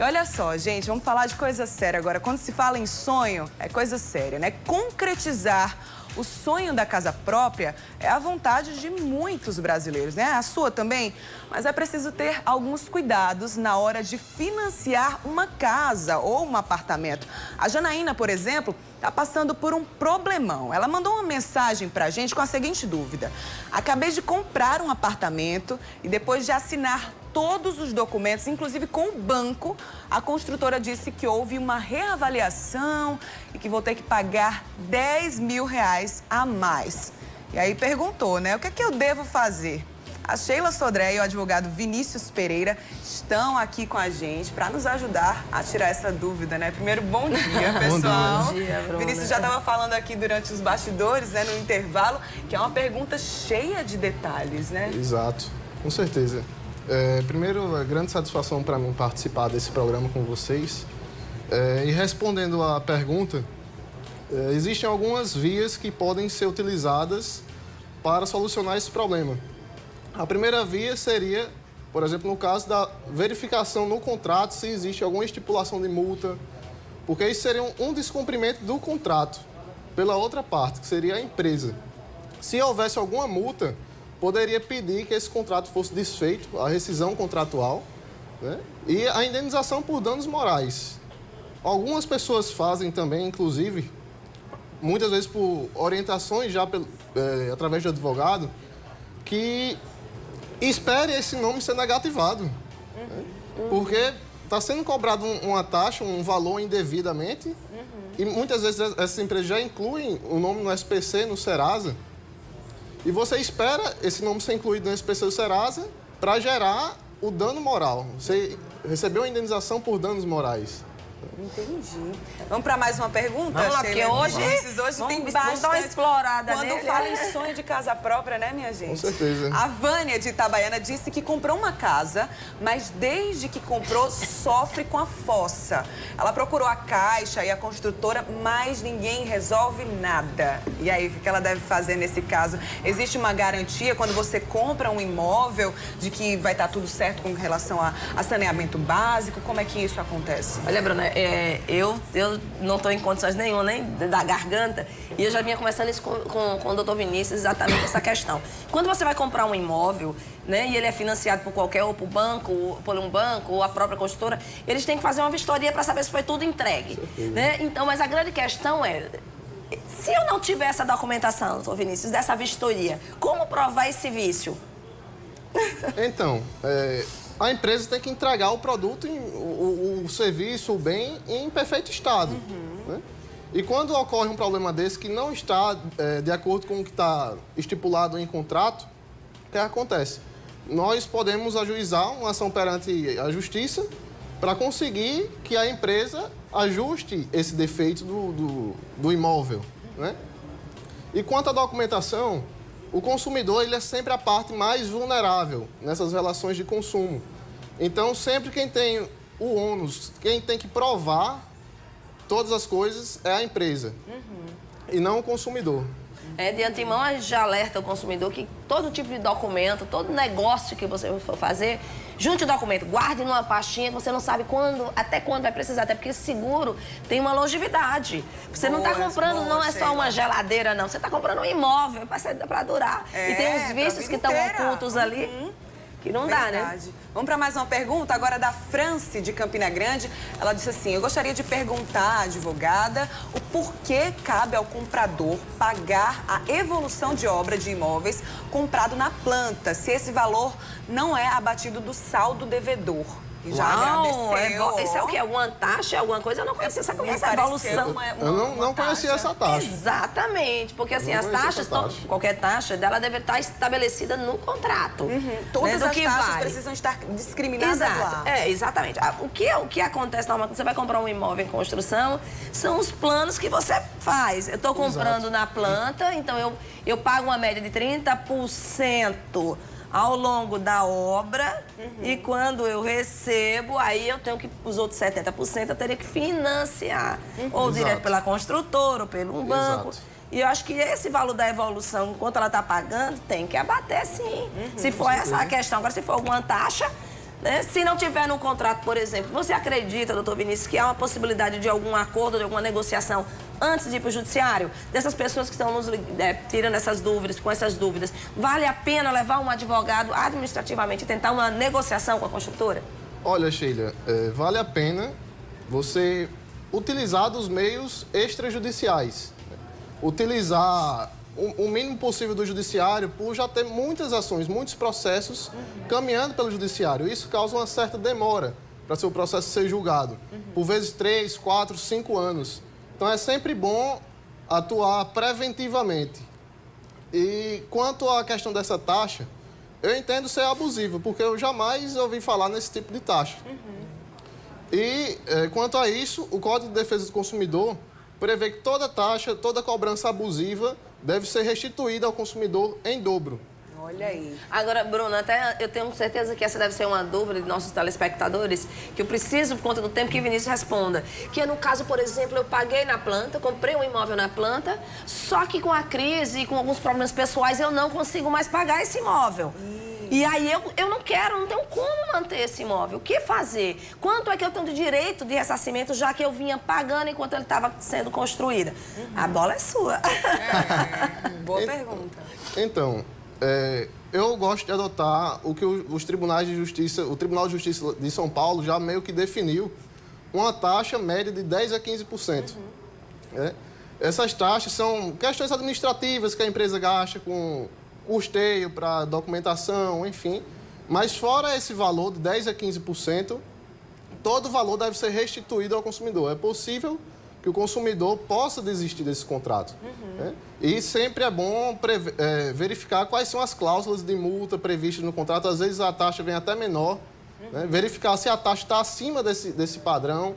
E olha só, gente, vamos falar de coisa séria agora. Quando se fala em sonho, é coisa séria, né? Concretizar o sonho da casa própria é a vontade de muitos brasileiros, né? A sua também. Mas é preciso ter alguns cuidados na hora de financiar uma casa ou um apartamento. A Janaína, por exemplo, está passando por um problemão. Ela mandou uma mensagem para a gente com a seguinte dúvida: acabei de comprar um apartamento e depois de assinar todos os documentos, inclusive com o banco, a construtora disse que houve uma reavaliação e que vou ter que pagar R$10.000 a mais. E aí perguntou, né? O que é que eu devo fazer? A Sheila Sodré e o advogado Vinícius Pereira estão aqui com a gente para nos ajudar a tirar essa dúvida, né? Primeiro, bom dia, pessoal. Bom dia, Bruna. Vinícius já estava falando aqui durante os bastidores, né, no intervalo, que é uma pergunta cheia de detalhes, né? Exato, com certeza. Primeiro, é grande satisfação para mim participar desse programa com vocês. E respondendo à pergunta, existem algumas vias que podem ser utilizadas para solucionar esse problema. A primeira via seria, por exemplo, no caso da verificação no contrato se existe alguma estipulação de multa, porque isso seria um descumprimento do contrato pela outra parte, que seria a empresa. Se houvesse alguma multa, poderia pedir que esse contrato fosse desfeito, a rescisão contratual, né? E a indenização por danos morais. Algumas pessoas fazem também, inclusive, muitas vezes por orientações já através de advogado, que espere esse nome ser negativado. Né? Porque está sendo cobrado uma taxa, um valor indevidamente, e muitas vezes essas empresas já incluem o nome no SPC, no Serasa, e você espera esse nome ser incluído no SPC do Serasa para gerar o dano moral. Você recebeu a indenização por danos morais. Entendi. Vamos para mais uma pergunta? Vamos lá, porque hoje tem vamos bastante. dar uma explorada Quando nele. fala em sonho de casa própria, né, minha gente? Com certeza. A Vânia de Itabaiana disse que comprou uma casa, mas desde que comprou sofre com a fossa. Ela procurou a Caixa e a construtora, mas ninguém resolve nada. E aí, o que ela deve fazer nesse caso? Existe uma garantia quando você compra um imóvel de que vai estar tudo certo com relação a saneamento básico? Como é que isso acontece? Olha, Bruna, eu não estou em condições nenhuma, nem da garganta, e eu já vinha conversando isso com o doutor Vinícius, exatamente essa questão. Quando você vai comprar um imóvel, né, e ele é financiado por qualquer, ou por um banco, ou a própria construtora, eles têm que fazer uma vistoria para saber se foi tudo entregue. Né? Então, mas a grande questão é, se eu não tiver essa documentação, doutor Vinícius, dessa vistoria, como provar esse vício? Então, a empresa tem que entregar o produto, o serviço, o bem, em perfeito estado. Né? E quando ocorre um problema desse que não está de acordo com o que está estipulado em contrato, o que acontece? Nós podemos ajuizar uma ação perante a justiça para conseguir que a empresa ajuste esse defeito do imóvel. Né? E quanto à documentação, o consumidor ele é sempre a parte mais vulnerável nessas relações de consumo. Então, sempre quem tem o ônus, quem tem que provar todas as coisas é a empresa e não o consumidor. De antemão, a gente já alerta o consumidor que todo tipo de documento, todo negócio que você for fazer, junte o documento, guarde numa pastinha que você não sabe até quando vai precisar, até porque seguro tem uma longevidade. Você não está comprando, não é só uma geladeira, não. Você está comprando um imóvel para durar. E tem os vícios que estão ocultos ali. Que não dá, né? Vamos para mais uma pergunta, agora da Franci, de Campina Grande. Ela disse assim: eu gostaria de perguntar à advogada o porquê cabe ao comprador pagar a evolução de obra de imóveis comprado na planta, se esse valor não é abatido do saldo devedor. E já agradeceu. Isso é o quê? Alguma taxa, alguma coisa? Eu não conhecia essa evolução. Eu não conhecia essa taxa. Exatamente, porque assim, as taxas, qualquer taxa dela deve estar estabelecida no contrato. Todas as taxas precisam estar discriminadas lá. Exatamente. O que acontece normalmente, você vai comprar um imóvel em construção, são os planos que você faz. Eu estou comprando na planta, então eu pago uma média de 30% ao longo da obra e quando eu recebo, aí eu tenho que, os outros 70% eu teria que financiar, ou direto pela construtora, ou pelo banco. E eu acho que esse valor da evolução, enquanto ela está pagando, tem que abater sim. Se for essa a questão. Agora, se for alguma taxa, Né? Se não tiver no contrato, por exemplo, você acredita, doutor Vinícius, que há uma possibilidade de algum acordo, de alguma negociação antes de ir para o judiciário? Dessas pessoas que estão nos tirando essas dúvidas, com essas dúvidas, vale a pena levar um advogado administrativamente e tentar uma negociação com a construtora? Olha, Sheila, vale a pena você utilizar dos meios extrajudiciais. Utilizar o mínimo possível do judiciário por já ter muitas ações, muitos processos caminhando pelo judiciário. Isso causa uma certa demora para seu processo ser julgado. Por vezes 3, 4, 5 anos. Então é sempre bom atuar preventivamente. E quanto à questão dessa taxa, eu entendo ser abusiva, porque eu jamais ouvi falar nesse tipo de taxa. E quanto a isso, o Código de Defesa do Consumidor prevê que toda taxa, toda cobrança abusiva deve ser restituída ao consumidor em dobro. Olha aí. Agora, Bruno, até eu tenho certeza que essa deve ser uma dúvida de nossos telespectadores, que eu preciso, por conta do tempo, que Vinícius responda. Que é no caso, por exemplo, eu paguei na planta, comprei um imóvel na planta, só que com a crise e com alguns problemas pessoais eu não consigo mais pagar esse imóvel. E aí eu não tenho como manter esse imóvel. O que fazer? Quanto é que eu tenho de direito de ressarcimento, já que eu vinha pagando enquanto ele estava sendo construída? A bola é sua. Boa pergunta. Então, eu gosto de adotar o que os tribunais de justiça, o Tribunal de Justiça de São Paulo já meio que definiu uma taxa média de 10% a 15%. Essas taxas são questões administrativas que a empresa gasta com custeio para documentação, enfim. Mas fora esse valor de 10% a 15%, todo o valor deve ser restituído ao consumidor. É possível que o consumidor possa desistir desse contrato. E sempre é bom verificar quais são as cláusulas de multa previstas no contrato. Às vezes a taxa vem até menor. Verificar se a taxa está acima desse padrão.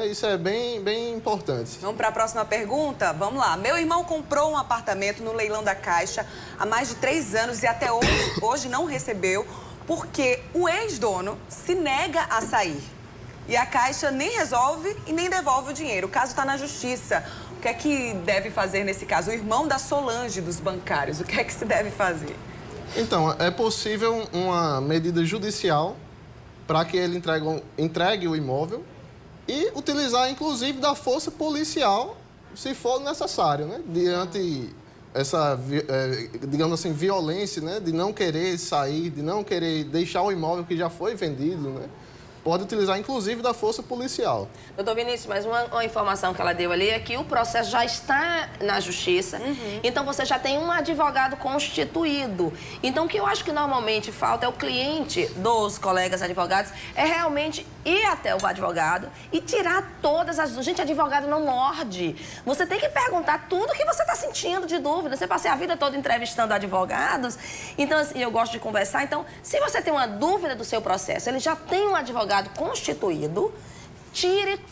Isso é bem importante. Vamos para a próxima pergunta? Vamos lá. Meu irmão comprou um apartamento no leilão da Caixa há mais de 3 anos e até hoje não recebeu porque o ex-dono se nega a sair. E a Caixa nem resolve e nem devolve o dinheiro. O caso está na justiça. O que é que deve fazer nesse caso? O irmão da Solange dos bancários, o que é que se deve fazer? Então, é possível uma medida judicial para que ele entregue o imóvel e utilizar, inclusive, da força policial, se for necessário, diante essa, digamos assim, violência, de não querer sair, de não querer deixar o imóvel que já foi vendido, Pode utilizar, inclusive, da força policial. Doutor Vinícius, mas uma informação que ela deu ali é que o processo já está na justiça, então você já tem um advogado constituído. Então, o que eu acho que normalmente falta é o cliente dos colegas advogados, é realmente ir até o advogado e tirar todas as dúvidas. Gente, advogado não morde. Você tem que perguntar tudo o que você está sentindo de dúvida. Você passa a vida toda entrevistando advogados, então, assim, eu gosto de conversar. Então, se você tem uma dúvida do seu processo, ele já tem um advogado constituído,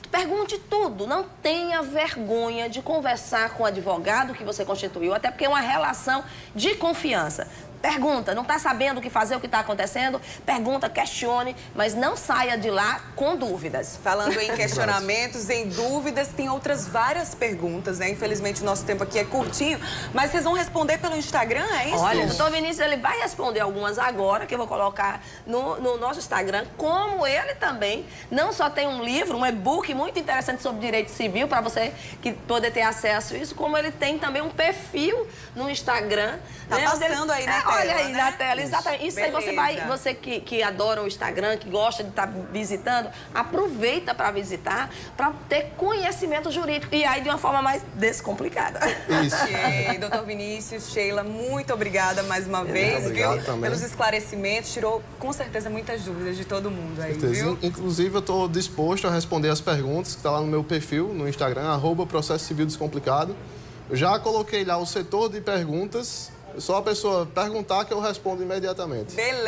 pergunte tudo. Não tenha vergonha de conversar com o advogado que você constituiu, até porque é uma relação de confiança. Pergunta, não está sabendo o que fazer, o que está acontecendo? Pergunta, questione, mas não saia de lá com dúvidas. Falando em questionamentos, em dúvidas, tem outras várias perguntas, Infelizmente, o nosso tempo aqui é curtinho, mas vocês vão responder pelo Instagram, é isso? Olha, o doutor Vinícius, ele vai responder algumas agora, que eu vou colocar no nosso Instagram, como ele também não só tem um livro, um e-book muito interessante sobre direito civil, para você poder ter acesso a isso, como ele tem também um perfil no Instagram. Tá passando aí na tela. Olha aí na tela, exatamente. Isso Beleza. aí você que adora o Instagram, que gosta de estar visitando, aproveita para visitar, para ter conhecimento jurídico. E aí de uma forma mais descomplicada. Isso. Ok, doutor Vinícius, Sheila, muito obrigada mais uma vez, obrigado também. pelos esclarecimentos. Tirou com certeza muitas dúvidas de todo mundo aí, viu? Inclusive, eu estou disposto a responder as perguntas que está lá no meu perfil, no Instagram, @processo civil descomplicado. Eu já coloquei lá o setor de perguntas. Só a pessoa perguntar que eu respondo imediatamente. Beleza.